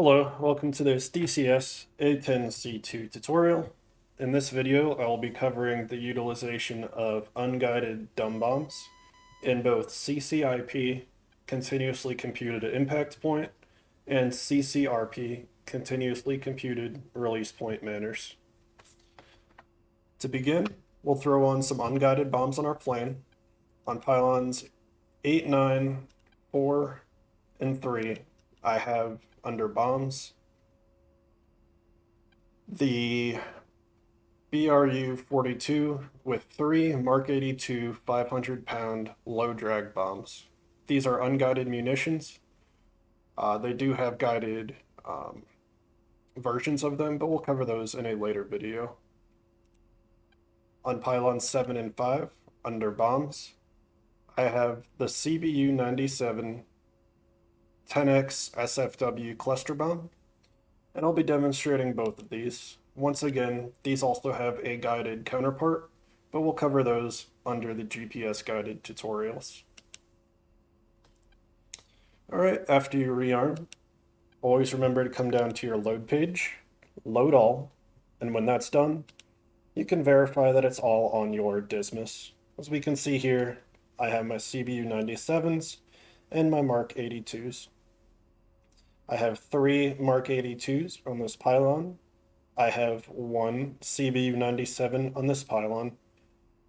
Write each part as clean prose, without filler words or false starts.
Hello, welcome to this DCS A-10C tutorial. In this video, I will be covering the utilization of unguided dumb bombs in both CCIP, continuously computed impact point, and CCRP, continuously computed release point manners. To begin, we'll throw on some unguided bombs on our plane. On pylons 8, 9, 4, and 3, I have under bombs the BRU-42 with 3 Mark 82 500-pound low-drag bombs. These are unguided munitions. They do have guided versions of them, but we'll cover those in a later video. On pylons 7 and 5, under bombs, I have the CBU-97 10X SFW cluster bomb, and I'll be demonstrating both of these. Once again, these also have a guided counterpart, but we'll cover those under the GPS guided tutorials. All right, after you rearm, always remember to come down to your load page, load all, and when that's done, you can verify that it's all on your Dismas. As we can see here, I have my CBU-97s and my Mark 82s. I have 3 Mark 82s on this pylon. I have 1 CBU-97 on this pylon,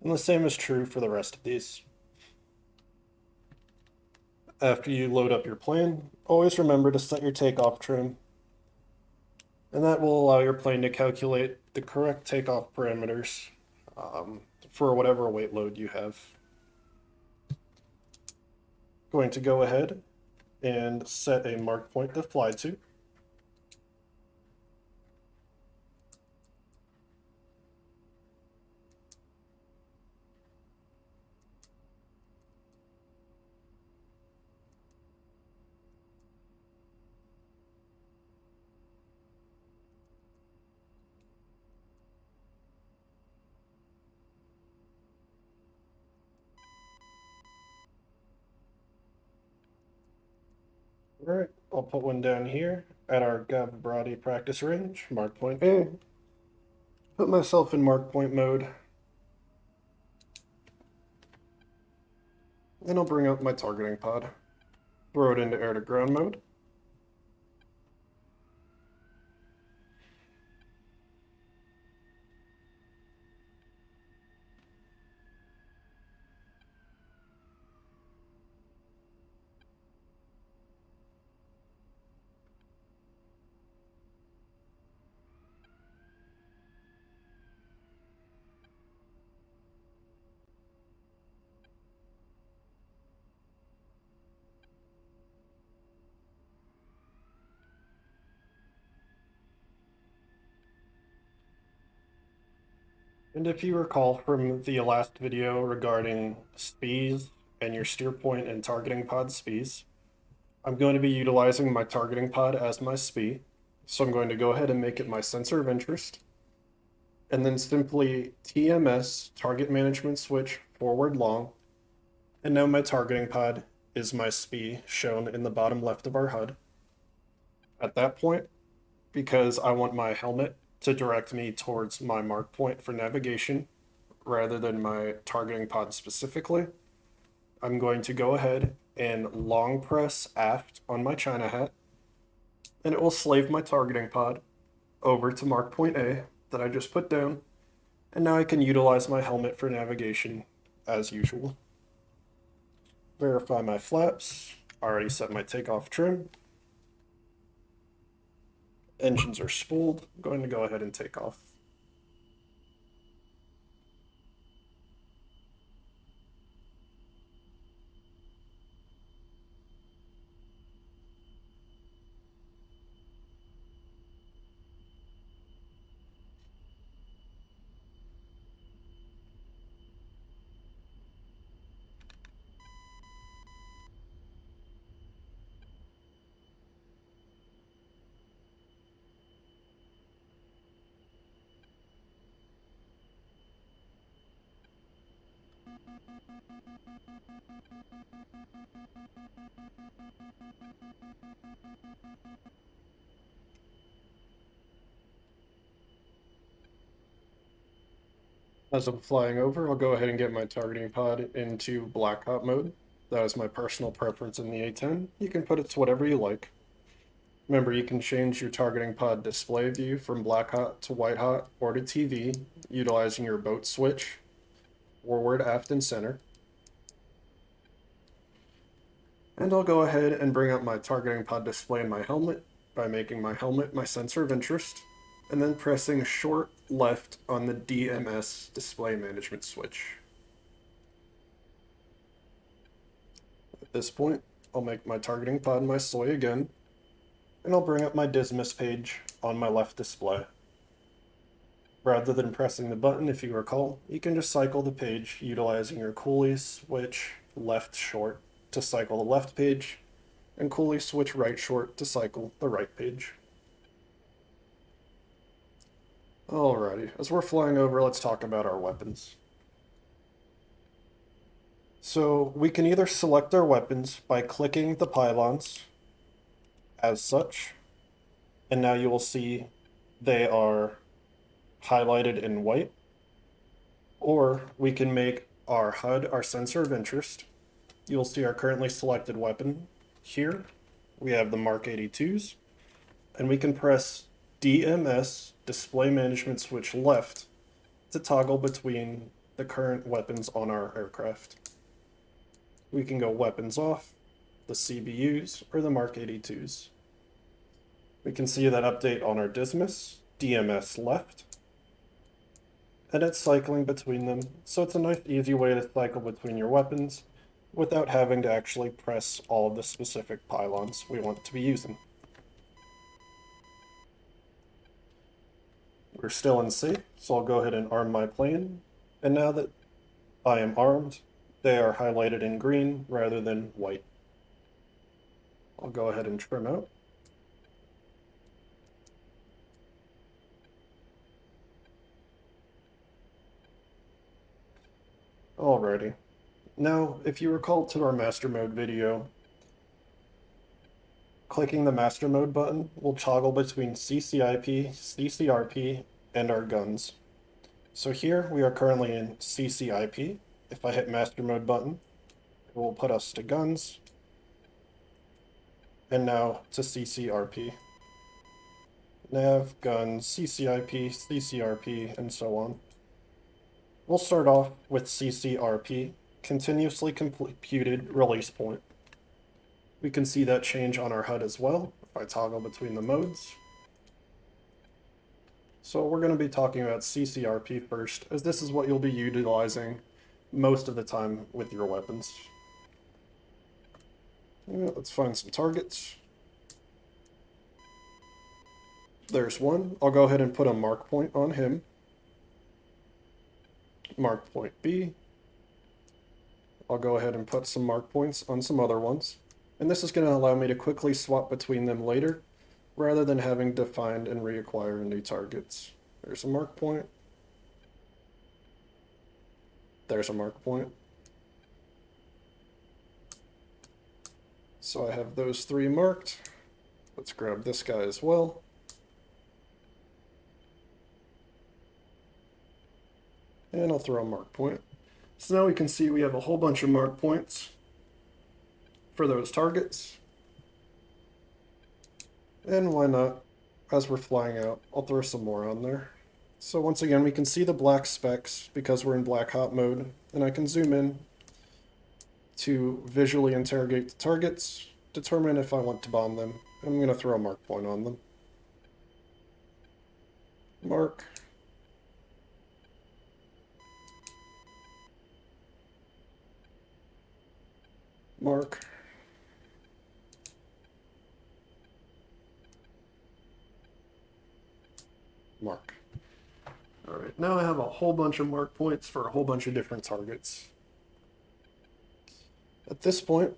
and the same is true for the rest of these. After you load up your plane, always remember to set your takeoff trim, and that will allow your plane to calculate the correct takeoff parameters for whatever weight load you have. Going to go ahead and set a mark point to fly to. All right, I'll put one down here at our Gavabrati practice range, mark point A. Put myself in mark point mode. And I'll bring up my targeting pod. Throw it into air to ground mode. And if you recall from the last video regarding SPs and your steer point and targeting pod SPs, I'm going to be utilizing my targeting pod as my SPI. So I'm going to go ahead and make it my sensor of interest, and then simply TMS, target management switch, forward long. And now my targeting pod is my SPI shown in the bottom left of our HUD. At that point, because I want my helmet to direct me towards my mark point for navigation rather than my targeting pod specifically, I'm going to go ahead and long press aft on my China hat, and it will slave my targeting pod over to mark point A that I just put down, and now I can utilize my helmet for navigation as usual. Verify my flaps. Already set my takeoff trim. Engines are spooled. I'm going to go ahead and take off. As I'm flying over, I'll go ahead and get my targeting pod into Black Hot mode. That is my personal preference in the A-10. You can put it to whatever you like. Remember, you can change your targeting pod display view from Black Hot to White Hot or to TV, utilizing your boat switch, forward, aft, and center. And I'll go ahead and bring up my targeting pod display in my helmet by making my helmet my sensor of interest, and then pressing short left on the DMS display management switch. At this point, I'll make my targeting pod my soy again, and I'll bring up my Dismiss page on my left display. Rather than pressing the button, if you recall, you can just cycle the page utilizing your Coolie switch left short to cycle the left page, and Coolie switch right short to cycle the right page. Alrighty, as we're flying over, let's talk about our weapons. So we can either select our weapons by clicking the pylons as such, and now you will see they are highlighted in white, or we can make our HUD our sensor of interest. You'll see our currently selected weapon here. We have the Mark 82s, and we can press DMS display management switch left to toggle between the current weapons on our aircraft. We can go weapons off, the CBUs, or the Mark 82s. We can see that update on our Dismiss, DMS left, and it's cycling between them, so it's a nice easy way to cycle between your weapons without having to actually press all of the specific pylons we want to be using. We're still in safe, so I'll go ahead and arm my plane, and now that I am armed, they are highlighted in green rather than white. I'll go ahead and trim out. Alrighty. Now, if you recall to our master mode video, clicking the master mode button will toggle between CCIP, CCRP, and our guns. So here we are currently in CCIP. If I hit master mode button, it will put us to guns, and now to CCRP. Nav, guns, CCIP, CCRP, and so on. We'll start off with CCRP, continuously computed release point. We can see that change on our HUD as well if I toggle between the modes. So we're going to be talking about CCRP first, as this is what you'll be utilizing most of the time with your weapons. Yeah, let's find some targets. There's one. I'll go ahead and put a mark point on him. Mark point B. I'll go ahead and put some mark points on some other ones. And this is going to allow me to quickly swap between them later, rather than having to find and reacquire new targets. There's a mark point. There's a mark point. So I have those three marked. Let's grab this guy as well. And I'll throw a mark point. So now we can see we have a whole bunch of mark points for those targets. And why not, as we're flying out, I'll throw some more on there. So once again, we can see the black specks because we're in black hot mode, and I can zoom in to visually interrogate the targets, determine if I want to bomb them. I'm going to throw a mark point on them. Mark. Mark. Mark. Alright, now I have a whole bunch of mark points for a whole bunch of different targets. At this point,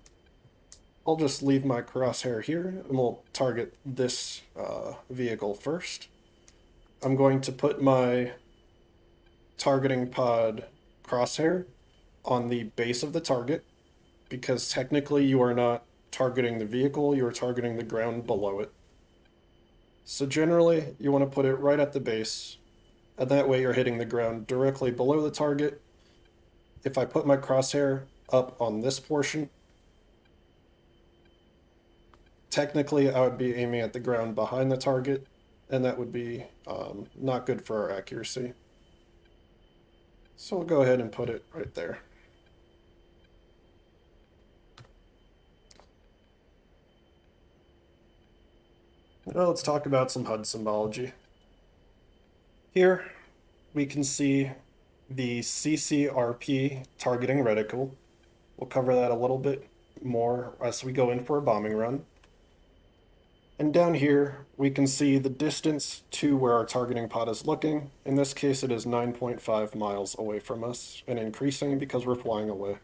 I'll just leave my crosshair here, and we'll target this vehicle first. I'm going to put my targeting pod crosshair on the base of the target, because technically you are not targeting the vehicle, you are targeting the ground below it. So generally, you want to put it right at the base, and that way you're hitting the ground directly below the target. If I put my crosshair up on this portion, technically I would be aiming at the ground behind the target, and that would be not good for our accuracy. So we'll go ahead and put it right there. Now let's talk about some HUD symbology. Here we can see the CCRP targeting reticle. We'll cover that a little bit more as we go in for a bombing run. And down here, we can see the distance to where our targeting pod is looking. In this case, it is 9.5 miles away from us, and increasing because we're flying away.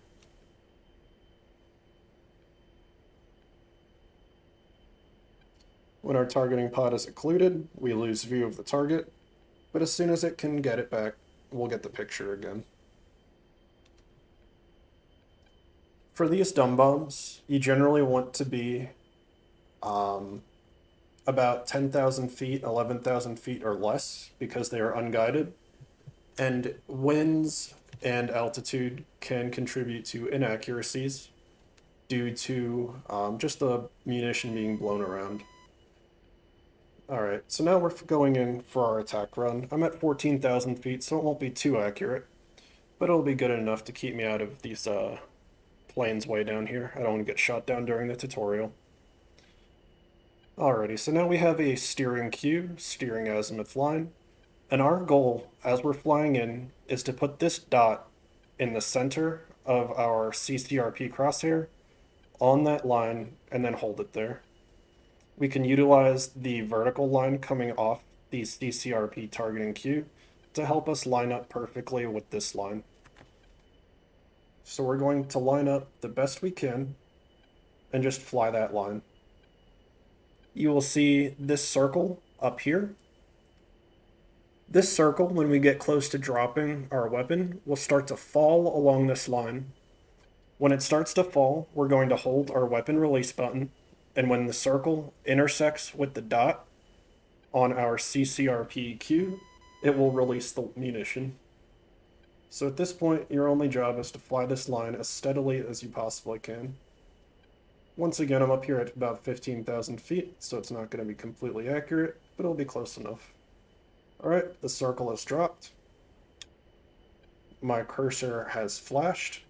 When our targeting pod is occluded, we lose view of the target, but as soon as it can get it back, we'll get the picture again. For these dumb bombs, you generally want to be about 10,000 feet, 11,000 feet or less because they are unguided. And winds and altitude can contribute to inaccuracies due to just the munition being blown around. Alright, so now we're going in for our attack run. I'm at 14,000 feet, so it won't be too accurate, but it'll be good enough to keep me out of these planes way down here. I don't want to get shot down during the tutorial. Alrighty, so now we have a steering cue, steering azimuth line, and our goal as we're flying in is to put this dot in the center of our CCRP crosshair on that line and then hold it there. We can utilize the vertical line coming off the CCRP targeting cue to help us line up perfectly with this line. So we're going to line up the best we can and just fly that line. You will see this circle up here. This circle, when we get close to dropping our weapon, will start to fall along this line. When it starts to fall, we're going to hold our weapon release button, and when the circle intersects with the dot on our CCRP cue, it will release the munition. So at this point, your only job is to fly this line as steadily as you possibly can. Once again, I'm up here at about 15,000 feet, so it's not going to be completely accurate, but it'll be close enough. Alright, the circle has dropped. My cursor has flashed.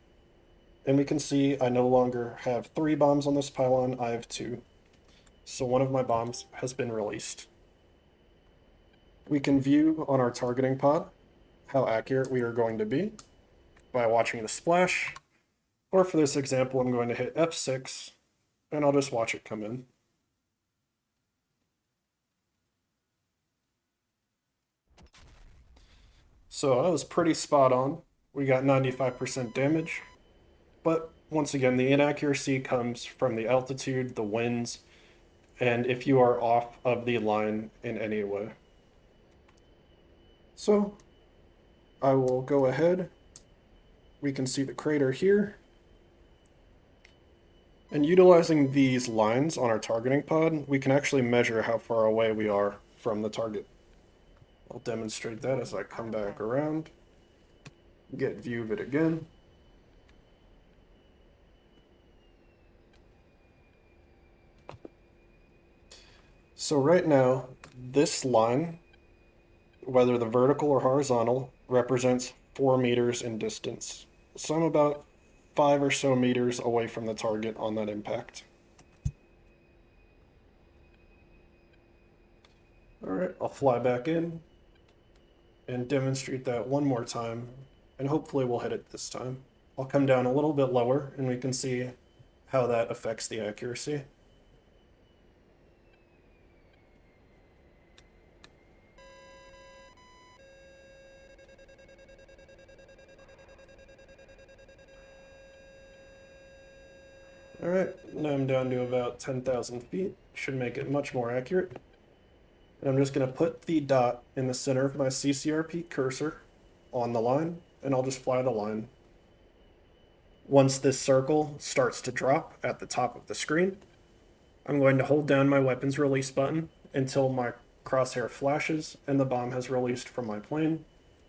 And we can see I no longer have 3 bombs on this pylon, I have 2. So one of my bombs has been released. We can view on our targeting pod how accurate we are going to be by watching the splash. Or for this example, I'm going to hit F6, and I'll just watch it come in. So that was pretty spot on. We got 95% damage. But once again, the inaccuracy comes from the altitude, the winds, and if you are off of the line in any way. So I will go ahead. We can see the crater here. And utilizing these lines on our targeting pod, we can actually measure how far away we are from the target. I'll demonstrate that as I come back around, get view of it again. So right now, this line, whether the vertical or horizontal, represents 4 meters in distance. So I'm about 5 or so meters away from the target on that impact. Alright, I'll fly back in and demonstrate that one more time, and hopefully we'll hit it this time. I'll come down a little bit lower and we can see how that affects the accuracy. Alright, now I'm down to about 10,000 feet. Should make it much more accurate. And I'm just going to put the dot in the center of my CCRP cursor on the line, and I'll just fly the line. Once this circle starts to drop at the top of the screen, I'm going to hold down my weapons release button until my crosshair flashes and the bomb has released from my plane,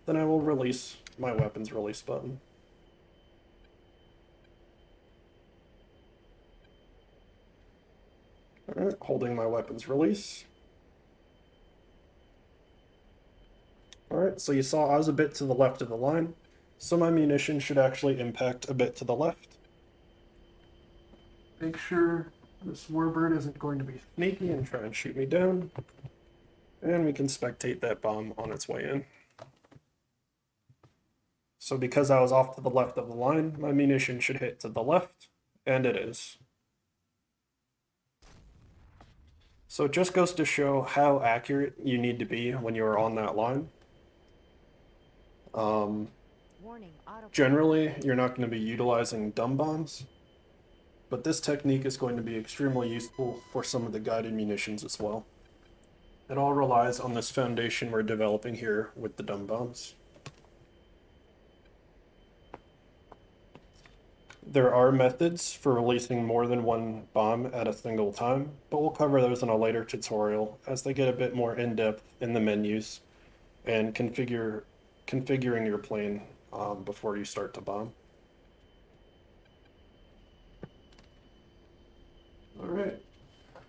then I will release my weapons release button. Alright, holding my weapons release. Alright, so you saw I was a bit to the left of the line, so my munition should actually impact a bit to the left. Make sure this warbird isn't going to be sneaky and try and shoot me down. And we can spectate that bomb on its way in. So because I was off to the left of the line, my munition should hit to the left, and it is. So it just goes to show how accurate you need to be when you're on that line. Generally, you're not going to be utilizing dumb bombs, but this technique is going to be extremely useful for some of the guided munitions as well. It all relies on this foundation we're developing here with the dumb bombs. There are methods for releasing more than one bomb at a single time, but we'll cover those in a later tutorial as they get a bit more in-depth in the menus and configuring your plane before you start to bomb. Alright,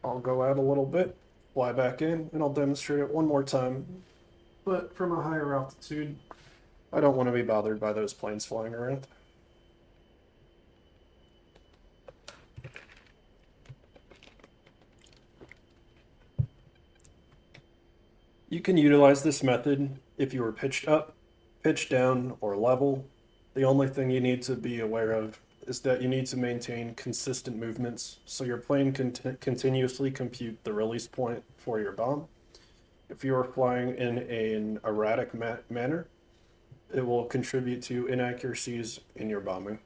I'll go out a little bit, fly back in, and I'll demonstrate it one more time, but from a higher altitude. I don't want to be bothered by those planes flying around. You can utilize this method if you were pitched up, pitched down, or level. The only thing you need to be aware of is that you need to maintain consistent movements so your plane can continuously compute the release point for your bomb. If you are flying in an erratic manner, it will contribute to inaccuracies in your bombing.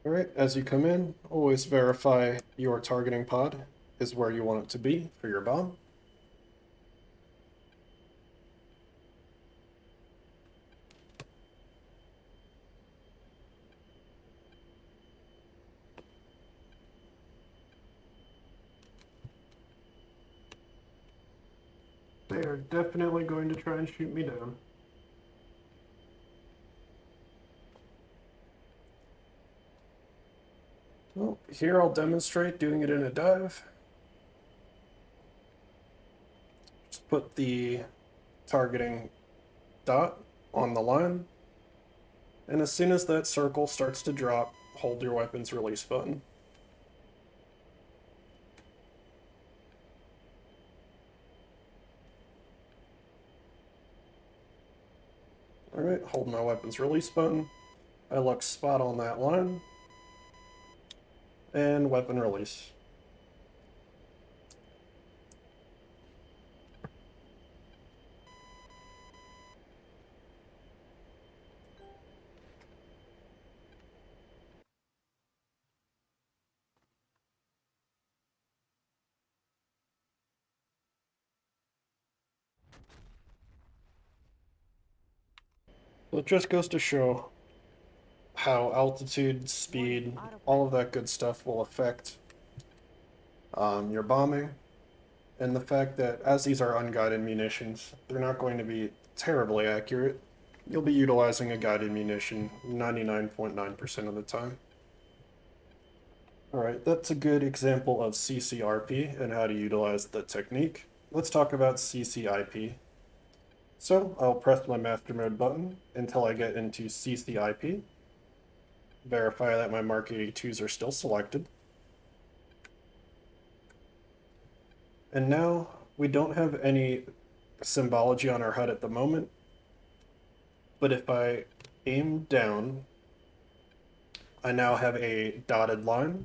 Alright, as you come in, always verify your targeting pod is where you want it to be for your bomb. They are definitely going to try and shoot me down. Well, here I'll demonstrate doing it in a dive. Just put the targeting dot on the line, and as soon as that circle starts to drop, hold your weapons release button. Alright, hold my weapons release button. I look spot on that line. And weapon release. So it just goes to show how altitude, speed, all of that good stuff will affect your bombing, and the fact that as these are unguided munitions, they're not going to be terribly accurate. You'll be utilizing a guided munition 99.9% of the time. Alright, that's a good example of CCRP and how to utilize the technique. Let's talk about CCIP. So I'll press my master mode button until I get into CCIP. Verify that my Mark 82s are still selected. And now we don't have any symbology on our HUD at the moment, but if I aim down, I now have a dotted line,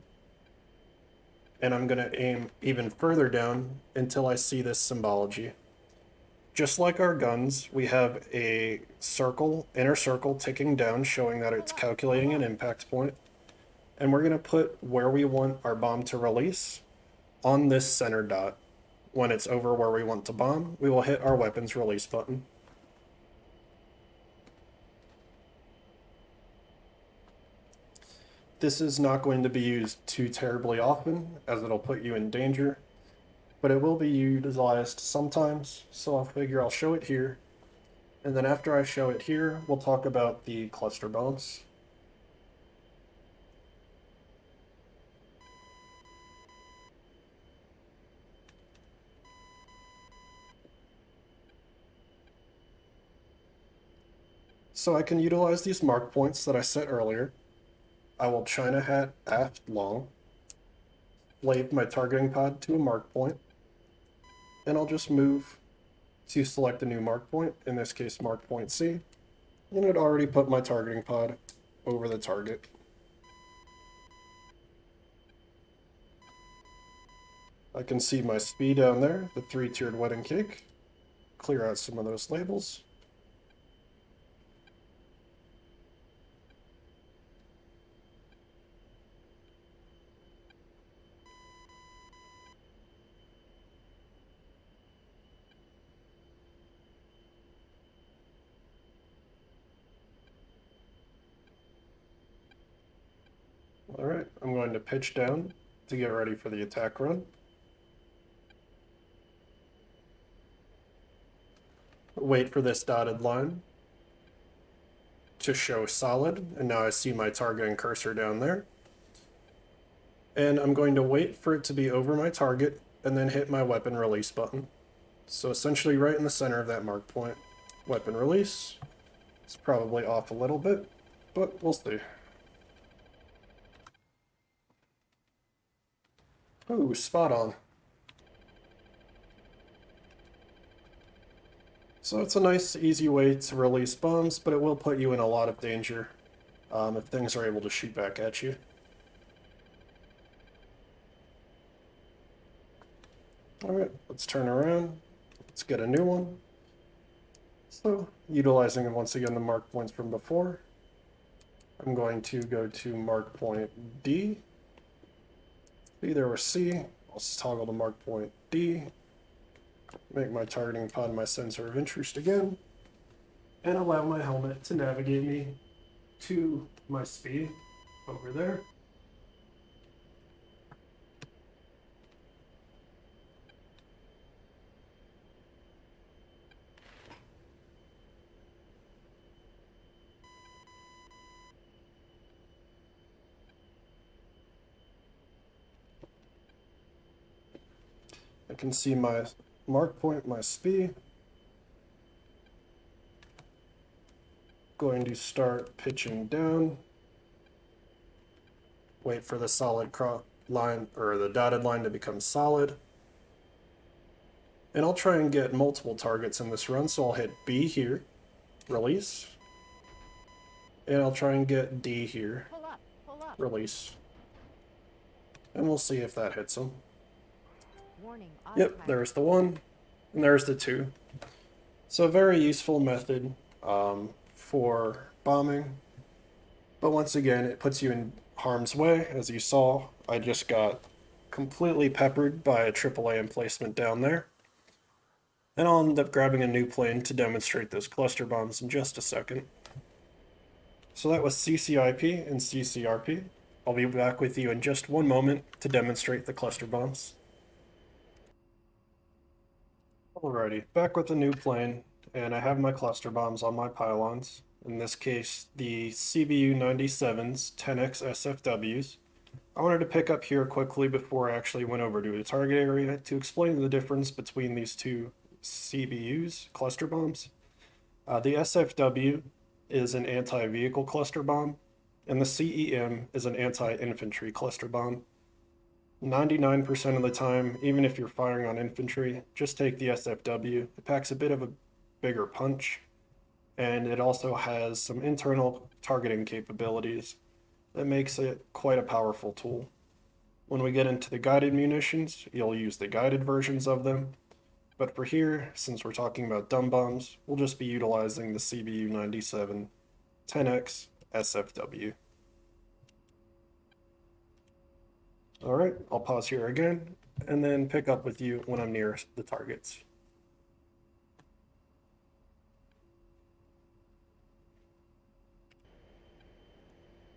and I'm going to aim even further down until I see this symbology. Just like our guns, we have a circle, inner circle ticking down showing that it's calculating an impact point, And we're going to put where we want our bomb to release on this center dot. When it's over where we want to bomb, we will hit our weapons release button. This is not going to be used too terribly often, as it'll put you in danger, but it will be utilized sometimes, so I'll figure I'll show it here. And then after I show it here, we'll talk about the cluster bombs. So I can utilize these mark points that I set earlier. I will China hat aft long, slave my targeting pod to a mark point, and I'll just move to select a new mark point, in this case mark point C, and it already put my targeting pod over the target. I can see my SPI down there, the 3-tiered wedding cake. Clear out some of those labels. Alright, I'm going to pitch down to get ready for the attack run. Wait for this dotted line to show solid, and now I see my targeting cursor down there. And I'm going to wait for it to be over my target and then hit my weapon release button. So essentially right in the center of that mark point. Weapon release. It's probably off a little bit, but we'll see. Ooh, spot on. So it's a nice, easy way to release bombs, but it will put you in a lot of danger if things are able to shoot back at you. Alright, let's turn around. Let's get a new one. So, utilizing once again the mark points from before, I'm going to go to mark point D. See, there was C. I'll toggle to mark point D. Make my targeting pod my sensor of interest again, and allow my helmet to navigate me to my SPI over there. I can see my mark point, my SPI. Going to start pitching down. Wait for the solid line, or the dotted line, to become solid. And I'll try and get multiple targets in this run, so I'll hit B here, release. And I'll try and get D here, pull up. Release. And we'll see if that hits them. Warning, Yep, there's the one, and there's the two. So a very useful method for bombing. But once again, it puts you in harm's way. As you saw, I just got completely peppered by a AAA emplacement down there. And I'll end up grabbing a new plane to demonstrate those cluster bombs in just a second. So that was CCIP and CCRP. I'll be back with you in just one moment to demonstrate the cluster bombs. Alrighty, back with the new plane, and I have my cluster bombs on my pylons. In this case, the CBU-97's 10X SFWs. I wanted to pick up here quickly before I actually went over to the target area to explain the difference between these two CBUs, cluster bombs. The SFW is an anti-vehicle cluster bomb, and the CEM is an anti-infantry cluster bomb. 99% of the time, even if you're firing on infantry, just take the SFW. It packs a bit of a bigger punch, and it also has some internal targeting capabilities that makes it quite a powerful tool. When we get into the guided munitions, you'll use the guided versions of them, but for here, since we're talking about dumb bombs, we'll just be utilizing the CBU-97 10X SFW. All right, I'll pause here again and then pick up with you when I'm near the targets.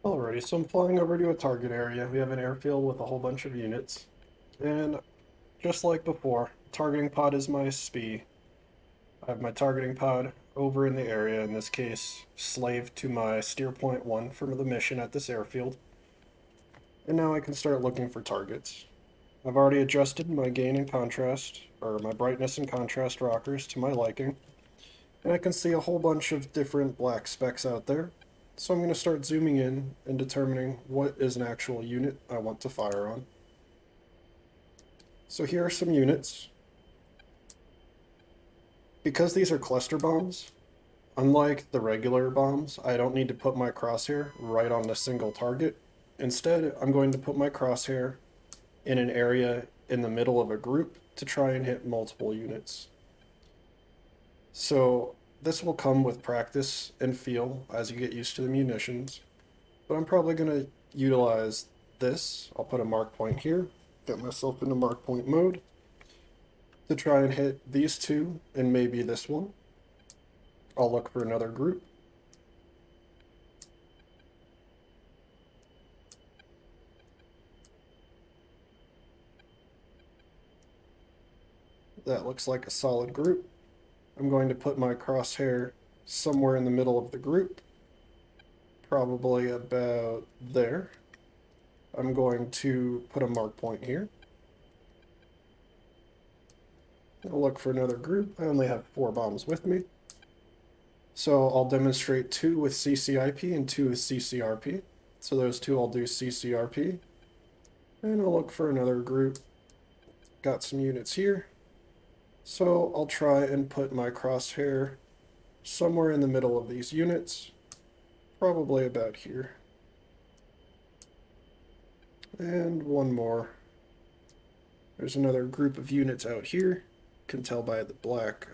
Alrighty, so I'm flying over to a target area. We have an airfield with a whole bunch of units. And just like before, targeting pod is my SPI. I have my targeting pod over in the area, in this case, slave to my steer point 1 from the mission at this airfield. And now I can start looking for targets. I've already adjusted my gain and contrast, or my brightness and contrast rockers to my liking. And I can see a whole bunch of different black specks out there. So I'm going to start zooming in and determining what is an actual unit I want to fire on. So here are some units. Because these are cluster bombs, unlike the regular bombs, I don't need to put my crosshair right on a single target. Instead, I'm going to put my crosshair in an area in the middle of a group to try and hit multiple units. So this will come with practice and feel as you get used to the munitions, but I'm probably going to utilize this. I'll put a mark point here, get myself into mark point mode to try and hit these two and maybe this one. I'll look for another group. That looks like a solid group. I'm going to put my crosshair somewhere in the middle of the group, probably about there. I'm going to put a mark point here. I'll look for another group. I only have 4 bombs with me. So I'll demonstrate 2 with CCIP and 2 with CCRP. So those 2 I'll do CCRP. And I'll look for another group. Got some units here. So I'll try and put my crosshair somewhere in the middle of these units. Probably about here. And one more. There's another group of units out here. Can tell by the black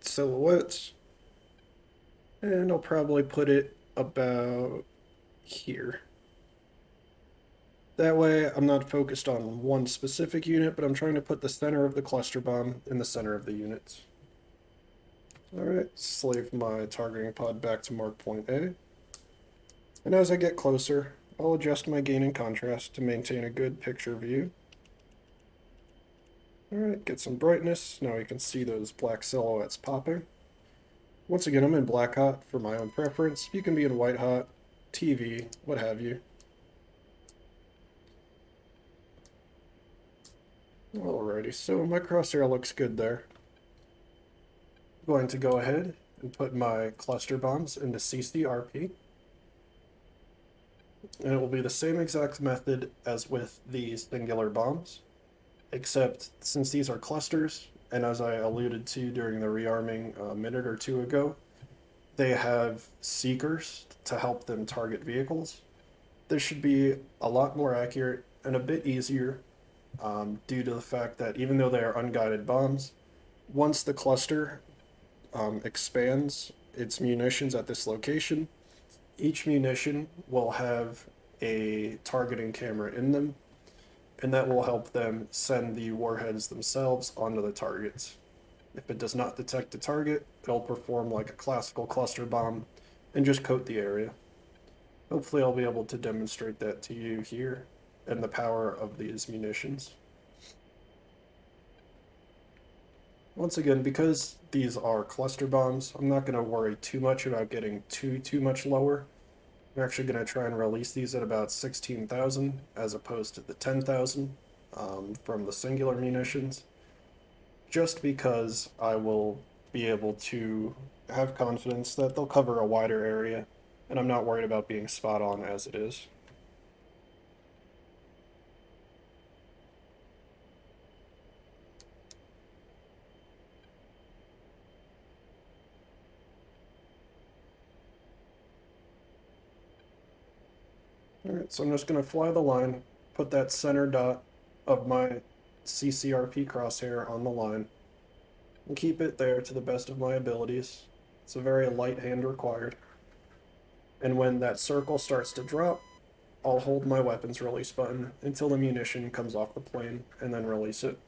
silhouettes. And I'll probably put it about here. That way I'm not focused on one specific unit, but I'm trying to put the center of the cluster bomb in the center of the units. Alright, slave my targeting pod back to mark point A. And as I get closer, I'll adjust my gain and contrast to maintain a good picture view. Alright, get some brightness. Now you can see those black silhouettes popping. Once again, I'm in black hot for my own preference. You can be in white hot, TV, what have you. Alrighty, so my crosshair looks good there. I'm going to go ahead and put my cluster bombs into CCRP. And it will be the same exact method as with these singular bombs, except since these are clusters, and as I alluded to during the rearming a minute or two ago, they have seekers to help them target vehicles. This should be a lot more accurate and a bit easier due to the fact that even though they are unguided bombs, once the cluster expands its munitions at this location, each munition will have a targeting camera in them, and that will help them send the warheads themselves onto the targets. If it does not detect a target, it'll perform like a classical cluster bomb and just coat the area. Hopefully I'll be able to demonstrate that to you here and the power of these munitions. Once again, because these are cluster bombs, I'm not going to worry too much about getting too much lower. I'm actually going to try and release these at about 16,000 as opposed to the 10,000 from the singular munitions, just because I will be able to have confidence that they'll cover a wider area, and I'm not worried about being spot on as it is. Alright, so I'm just going to fly the line, put that center dot of my CCRP crosshair on the line, and keep it there to the best of my abilities. It's a very light hand required. And when that circle starts to drop, I'll hold my weapons release button until the munition comes off the plane and then release it.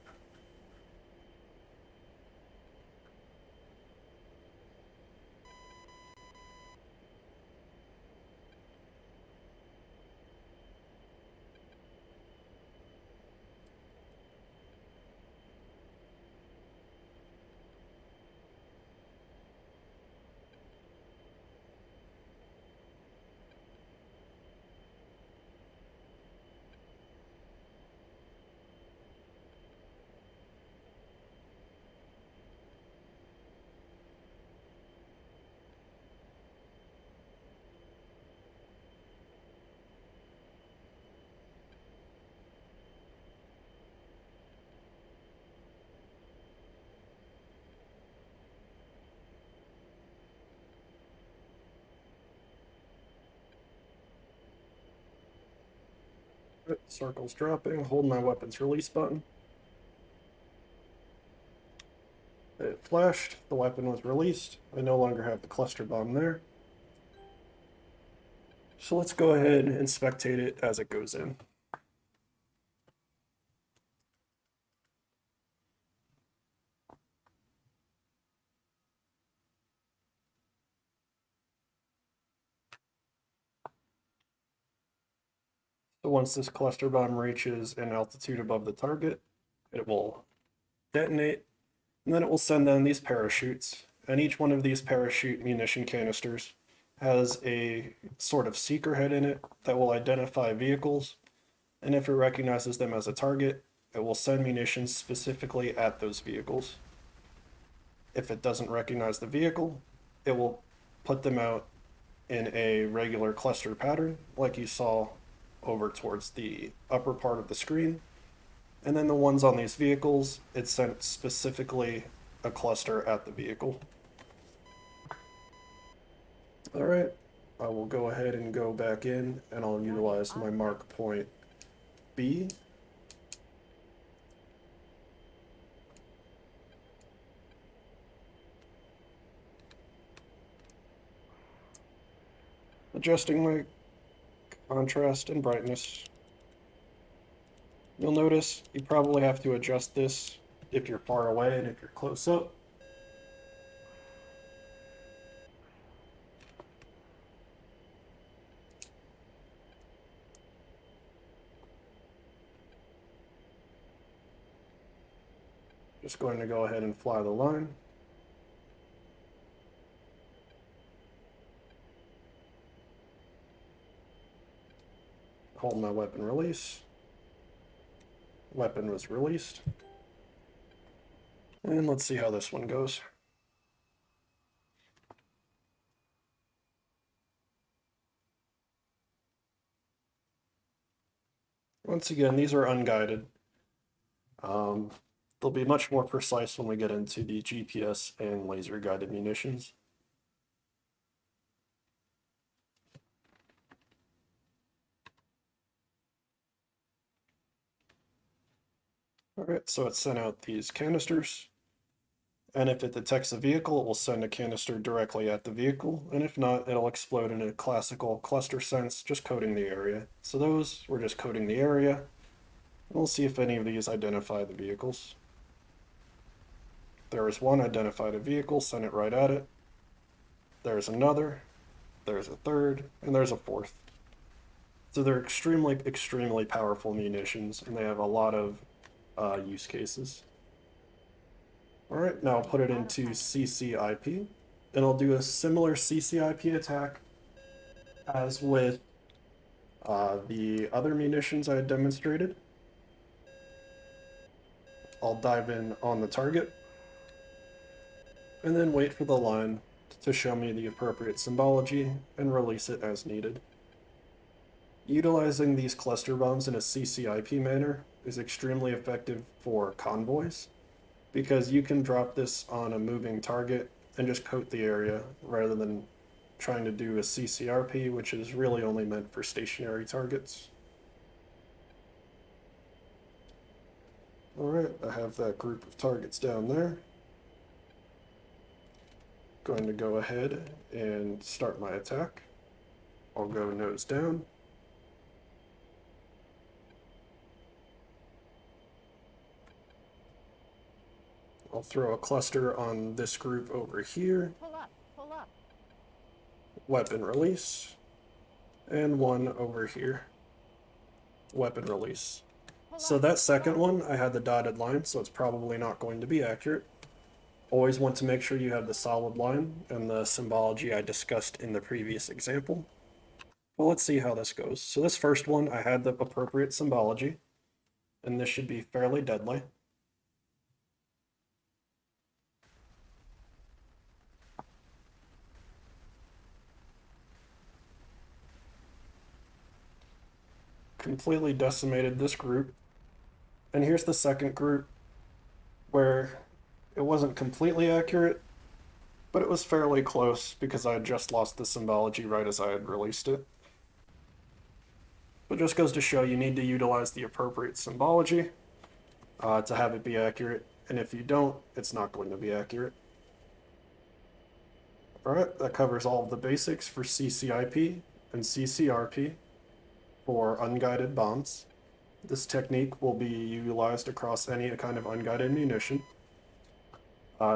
Circle's dropping, hold my weapons release button. It flashed, the weapon was released. I no longer have the cluster bomb there. So let's go ahead and spectate it as it goes in. So once this cluster bomb reaches an altitude above the target, it will detonate, and then it will send down these parachutes. And each one of these parachute munition canisters has a sort of seeker head in it that will identify vehicles. And if it recognizes them as a target, it will send munitions specifically at those vehicles. If it doesn't recognize the vehicle, it will put them out in a regular cluster pattern, like you saw over towards the upper part of the screen. And then the ones on these vehicles, it sent specifically a cluster at the vehicle. All right, I will go ahead and go back in and I'll utilize my mark point B. Adjusting my contrast and brightness. You'll notice you probably have to adjust this if you're far away and if you're close up. Just going to go ahead and fly the line. Hold my weapon release. Weapon was released. And let's see how this one goes. Once again, these are unguided. They'll be much more precise when we get into the GPS and laser guided munitions. All right, so it sent out these canisters. And if it detects a vehicle, it will send a canister directly at the vehicle. And if not, it'll explode in a classical cluster sense, just coating the area. So those, we're just coating the area. And we'll see if any of these identify the vehicles. There is one identified a vehicle, send it right at it. There's another, there's a third, and there's a fourth. So they're extremely, extremely powerful munitions, and they have a lot of use cases. All right, now I'll put it into CCIP, and I'll do a similar CCIP attack as with the other munitions I had demonstrated. I'll dive in on the target, and then wait for the line to show me the appropriate symbology and release it as needed. Utilizing these cluster bombs in a CCIP manner is extremely effective for convoys, because you can drop this on a moving target and just coat the area rather than trying to do a CCRP, which is really only meant for stationary targets. All right, I have that group of targets down there. Going to go ahead and start my attack. I'll go nose down. I'll throw a cluster on this group over here, Pull up. Pull up. weapon release, and one over here, weapon release. So that second one, I had the dotted line, so it's probably not going to be accurate. Always want to make sure you have the solid line and the symbology I discussed in the previous example. Well, let's see how this goes. So this first one, I had the appropriate symbology, and this should be fairly deadly. Completely decimated this group. And here's the second group, where it wasn't completely accurate, but it was fairly close because I had just lost the symbology right as I had released it. But just goes to show you need to utilize the appropriate symbology to have it be accurate, and if you don't, it's not going to be accurate. Alright, that covers all of the basics for CCIP and CCRP for unguided bombs. This technique will be utilized across any kind of unguided munition.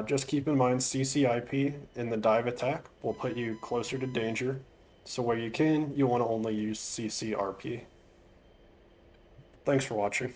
Just keep in mind CCIP in the dive attack will put you closer to danger, so where you can, you want to only use CCRP. Thanks for watching.